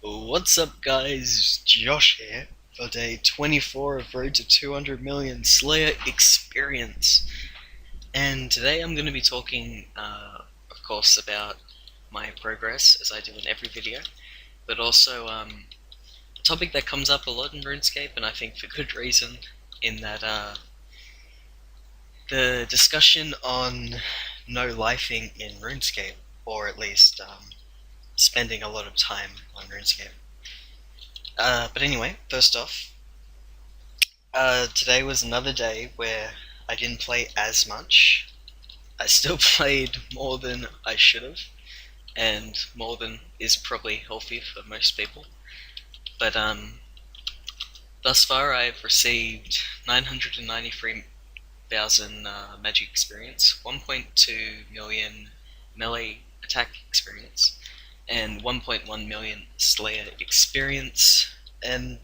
What's up, guys? Josh here for day 24 of Road to 200 Million Slayer Experience. And today I'm going to be talking, of course, about my progress, as I do in every video, but also a topic that comes up a lot in RuneScape, and I think for good reason, in that the discussion on no-lifing in RuneScape, or at least spending a lot of time on RuneScape. But anyway, first off, today was another day where I didn't play as much. I still played more than I should have, and more than is probably healthy for most people. But thus far I've received 993,000 magic experience, 1.2 million melee attack experience, and 1.1 million slayer experience, and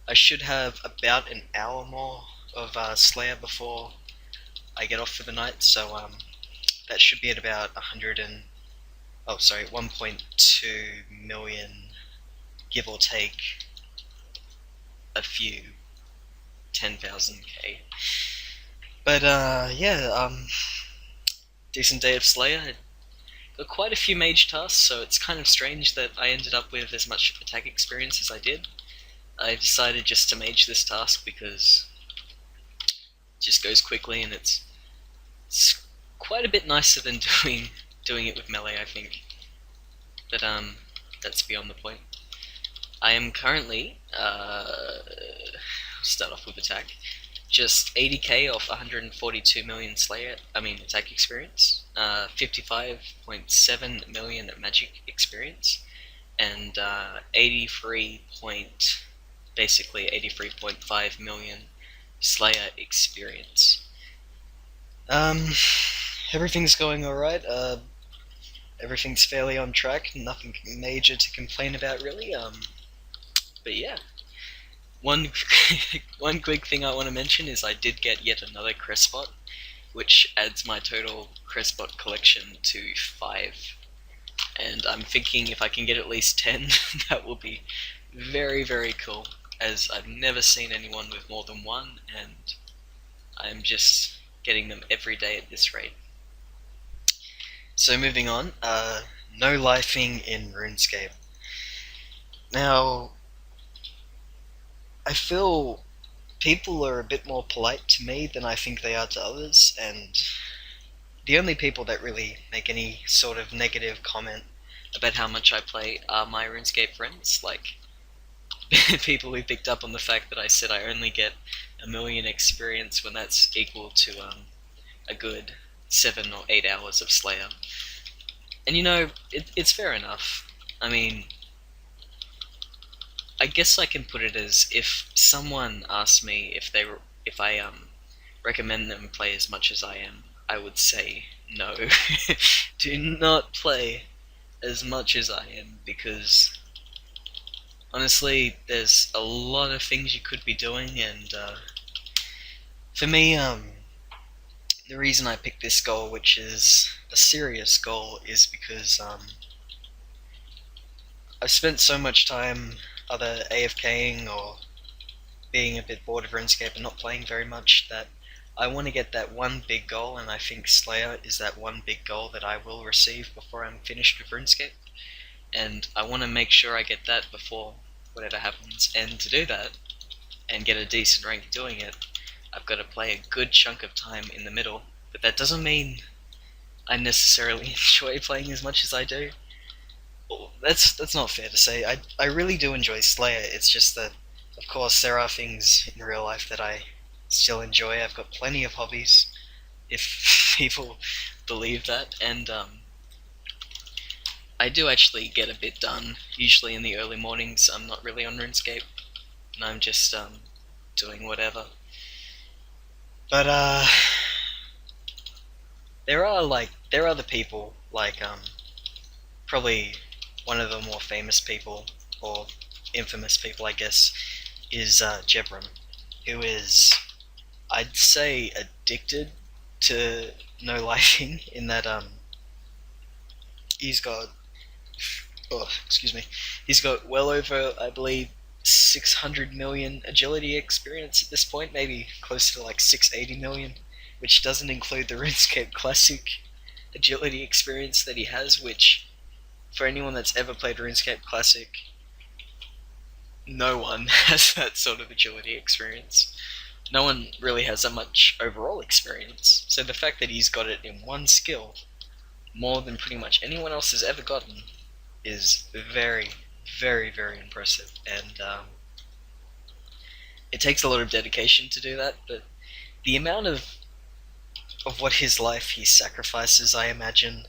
I should have about an hour more of Slayer before I get off for the night, so that should be at about 1.2 million, give or take a few 10,000k. But decent day of Slayer. Got quite a few mage tasks, so it's kind of strange that I ended up with as much attack experience as I did. I decided just to mage this task because it just goes quickly, and it's quite a bit nicer than doing it with melee, I think. But that's beyond the point. I am currently start off with attack. Just 80k off 142 million attack experience, 55.7 million magic experience, and 83.5 million Slayer experience. Everything's going alright. Everything's fairly on track. Nothing major to complain about, really. But yeah. One quick thing I want to mention is I did get yet another crest spot, which adds my total crest spot collection to 5. And I'm thinking if I can get at least 10, that will be very, very cool, as I've never seen anyone with more than one, and I'm just getting them every day at this rate. So moving on, no lifing in RuneScape. Now, I feel people are a bit more polite to me than I think they are to others, and the only people that really make any sort of negative comment about how much I play are my RuneScape friends, like people who picked up on the fact that I said I only get a million experience when that's equal to a good 7 or 8 hours of Slayer. And you know, it's fair enough. I mean, I guess I can put it as if someone asked me if I recommend them play as much as I am, I would say no. Do not play as much as I am, because honestly, there's a lot of things you could be doing, and for me, the reason I picked this goal, which is a serious goal, is because I've spent so much time either AFKing or being a bit bored of RuneScape and not playing very much that I want to get that one big goal, and I think Slayer is that one big goal that I will receive before I'm finished with RuneScape, and I want to make sure I get that before whatever happens. And to do that and get a decent rank doing it, I've got to play a good chunk of time in the middle, but that doesn't mean I necessarily enjoy playing as much as I do. Well, that's not fair to say. I really do enjoy Slayer. It's just that, of course, there are things in real life that I still enjoy. I've got plenty of hobbies, if people believe that, and I do actually get a bit done. Usually in the early mornings, I'm not really on RuneScape, and I'm just doing whatever. But there are the people, like probably one of the more famous people, or infamous people, I guess, is Jebram, who is, I'd say, addicted to no lifing, in that he's got Oh, excuse me. He's got well over, I believe, 600 million agility experience at this point, maybe close to like 680 million, which doesn't include the RuneScape Classic agility experience that he has, which, for anyone that's ever played RuneScape Classic, no one has that sort of agility experience. No one really has that much overall experience. So the fact that he's got it in one skill, more than pretty much anyone else has ever gotten, is very, very, very impressive. And it takes a lot of dedication to do that, but the amount of what his life he sacrifices, I imagine,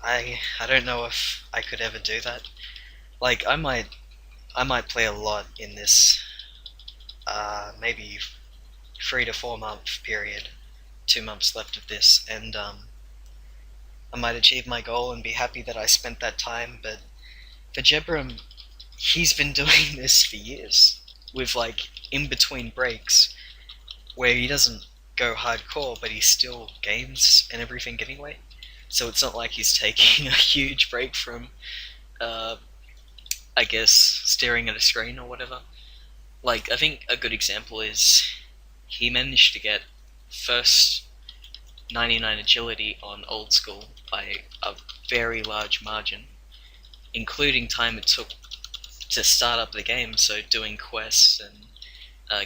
I don't know if I could ever do that. Like I might play a lot in this maybe 3 to 4 month period, 2 months left of this, and I might achieve my goal and be happy that I spent that time. But for Jebram, he's been doing this for years, with like in between breaks where he doesn't go hardcore, but he still games and everything anyway. So it's not like he's taking a huge break from, uh, I guess, staring at a screen or whatever. Like, I think a good example is he managed to get first 99 agility on old school by a very large margin, including time it took to start up the game, so doing quests and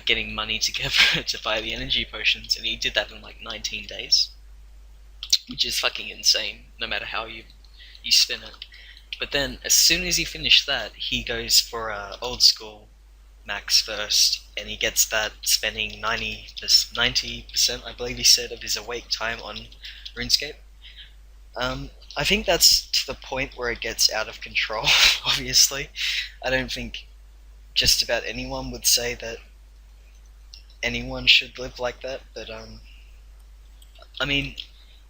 getting money together to buy the energy potions, and he did that in like 19 days, which is fucking insane, no matter how you spin it. But then, as soon as he finished that, he goes for old school max first, and he gets that spending 90%, I believe he said, of his awake time on RuneScape. I think that's to the point where it gets out of control, obviously. I don't think just about anyone would say that anyone should live like that, but I mean,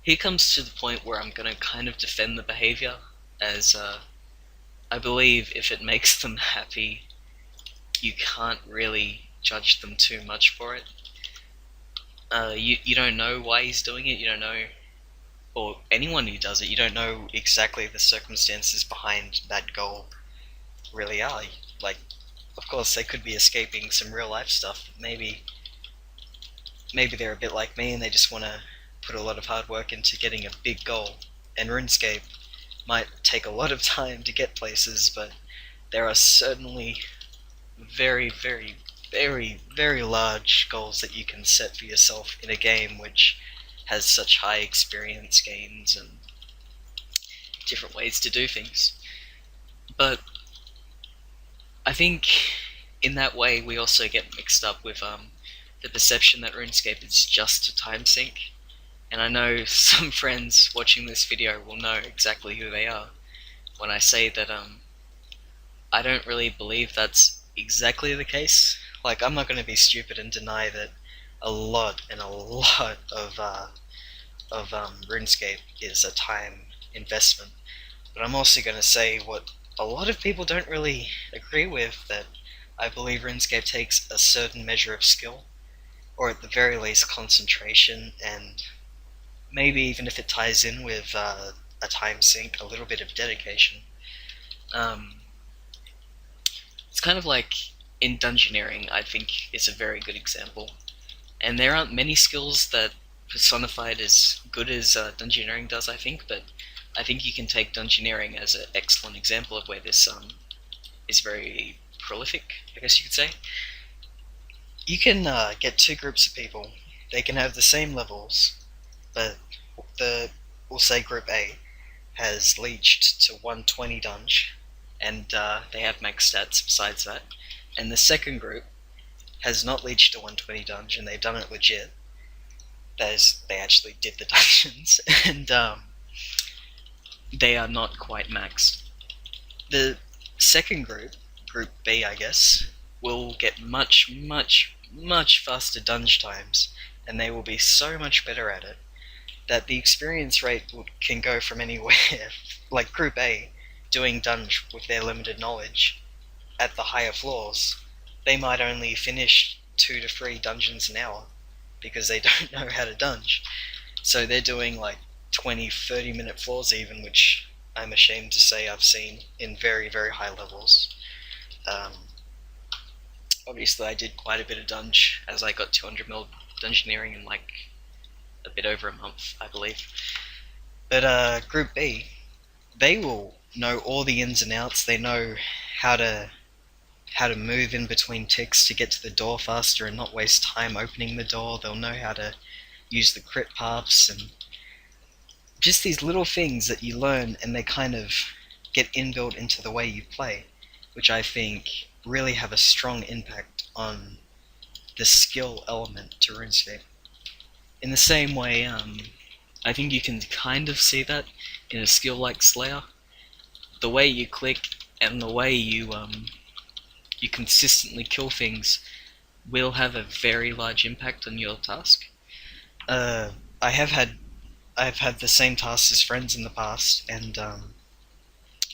here comes to the point where I'm gonna kind of defend the behavior, as I believe if it makes them happy, you can't really judge them too much for it. You don't know why he's doing it, you don't know, or anyone who does it, you don't know exactly the circumstances behind that goal really are. Like, of course, they could be escaping some real life stuff. Maybe they're a bit like me and they just want to put a lot of hard work into getting a big goal. And RuneScape might take a lot of time to get places, but there are certainly very, very, very, very large goals that you can set for yourself in a game which has such high experience gains and different ways to do things. But I think in that way we also get mixed up with the perception that RuneScape is just a time sink. And I know some friends watching this video will know exactly who they are when I say that I don't really believe that's exactly the case. Like, I'm not going to be stupid and deny that a lot of RuneScape is a time investment. But I'm also going to say what a lot of people don't really agree with, that I believe RuneScape takes a certain measure of skill, or at the very least concentration, and maybe even if it ties in with a time sink, a little bit of dedication. It's kind of like in dungeoneering, I think is a very good example. And there aren't many skills that personified as good as dungeoneering does, I think, but I think you can take dungeoneering as an excellent example of where this is very prolific, I guess you could say. You can get two groups of people. They can have the same levels, but we'll say Group A has leached to 120 dunge, and they have max stats besides that. And the second group has not leached to 120 dunge, and they've done it legit. That is, they actually did the dungeons, and they are not quite maxed. The second group, Group B, I guess, will get much, much, much faster dunge times, and they will be so much better at it that the experience rate can go from anywhere, like Group A, doing dunge with their limited knowledge at the higher floors, they might only finish 2 to 3 dungeons an hour because they don't know how to dunge. So they're doing like 20, 30 minute floors even, which I'm ashamed to say I've seen in very, very high levels. Um, Obviously, I did quite a bit of dunge, as I got 200 mil dungeoneering in like a bit over a month, I believe. But Group B, they will know all the ins and outs. They know how to move in between ticks to get to the door faster and not waste time opening the door. They'll know how to use the crit paths and just these little things that you learn, and they kind of get inbuilt into the way you play, which I think really have a strong impact on the skill element to RuneScape. In the same way, I think you can kind of see that in a skill like Slayer. The way you click and the way you consistently kill things will have a very large impact on your task. I've had the same tasks as friends in the past, and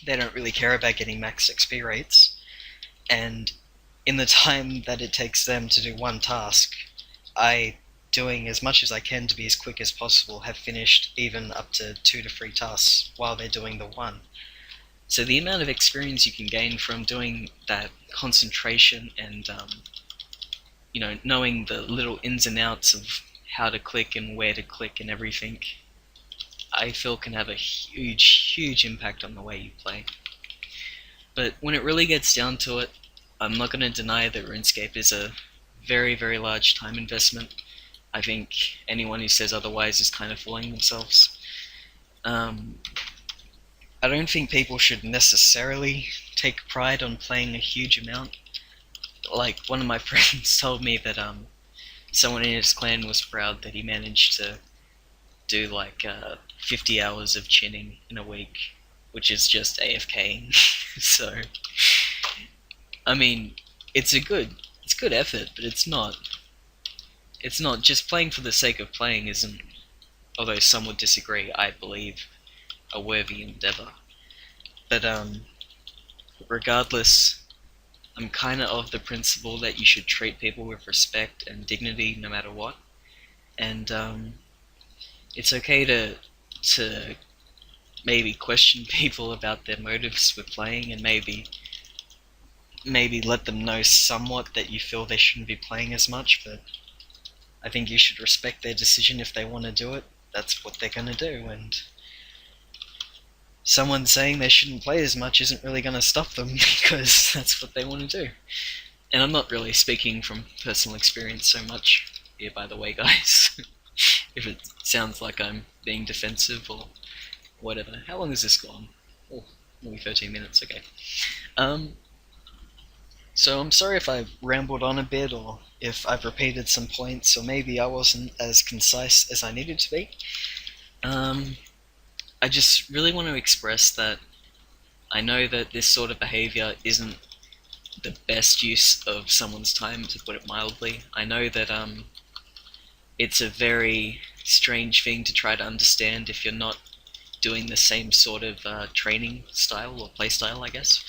they don't really care about getting max XP rates. And in the time that it takes them to do one task, I, doing as much as I can to be as quick as possible, have finished even up to 2 to 3 tasks while they're doing the one. So the amount of experience you can gain from doing that concentration and knowing the little ins and outs of how to click and where to click and everything, I feel can have a huge, huge impact on the way you play. But when it really gets down to it, I'm not going to deny that RuneScape is a very, very large time investment. I think anyone who says otherwise is kind of fooling themselves. I don't think people should necessarily take pride on playing a huge amount. Like, one of my friends told me that someone in his clan was proud that he managed to do like 50 hours of chinning in a week, which is just AFKing. So, I mean, it's good effort, but it's not just playing for the sake of playing isn't, although some would disagree, I believe, a worthy endeavor. But regardless, I'm kind of the principle that you should treat people with respect and dignity no matter what. And it's okay to maybe question people about their motives with playing, and maybe let them know somewhat that you feel they shouldn't be playing as much, but I think you should respect their decision. If they want to do it, that's what they're going to do, and someone saying they shouldn't play as much isn't really going to stop them because that's what they want to do. And I'm not really speaking from personal experience so much here, by the way, guys. If it sounds like I'm being defensive or whatever. How long has this gone? Oh, only 13 minutes, okay. So I'm sorry if I've rambled on a bit, or if I've repeated some points, or maybe I wasn't as concise as I needed to be. I just really want to express that I know that this sort of behavior isn't the best use of someone's time, to put it mildly. I know that it's a very strange thing to try to understand if you're not doing the same sort of training style or play style, I guess.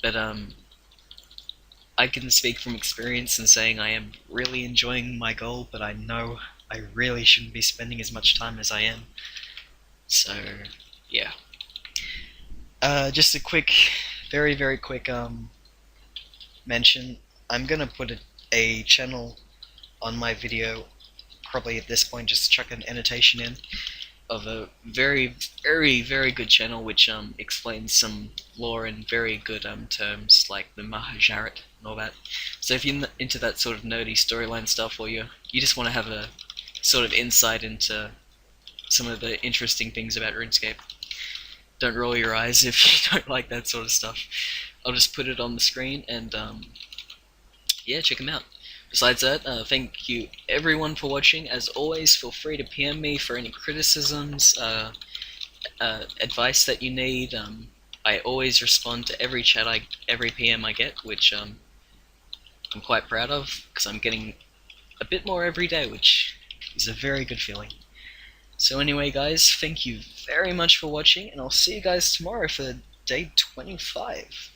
But I can speak from experience in saying I am really enjoying my goal, but I know I really shouldn't be spending as much time as I am. So, yeah. Just a quick, very, very quick mention. I'm gonna put a channel on my video, probably at this point, just to chuck an annotation in, of a very, very, very good channel which explains some lore in very good terms, like the Mahajarat and all that. So if you're into that sort of nerdy storyline stuff, or you just want to have a sort of insight into some of the interesting things about RuneScape, don't roll your eyes if you don't like that sort of stuff. I'll just put it on the screen, and yeah, check them out. Besides that, thank you everyone for watching. As always, feel free to PM me for any criticisms, advice that you need. I always respond to every every PM I get, which I'm quite proud of, because I'm getting a bit more every day, which is a very good feeling. So anyway, guys, thank you very much for watching, and I'll see you guys tomorrow for day 25.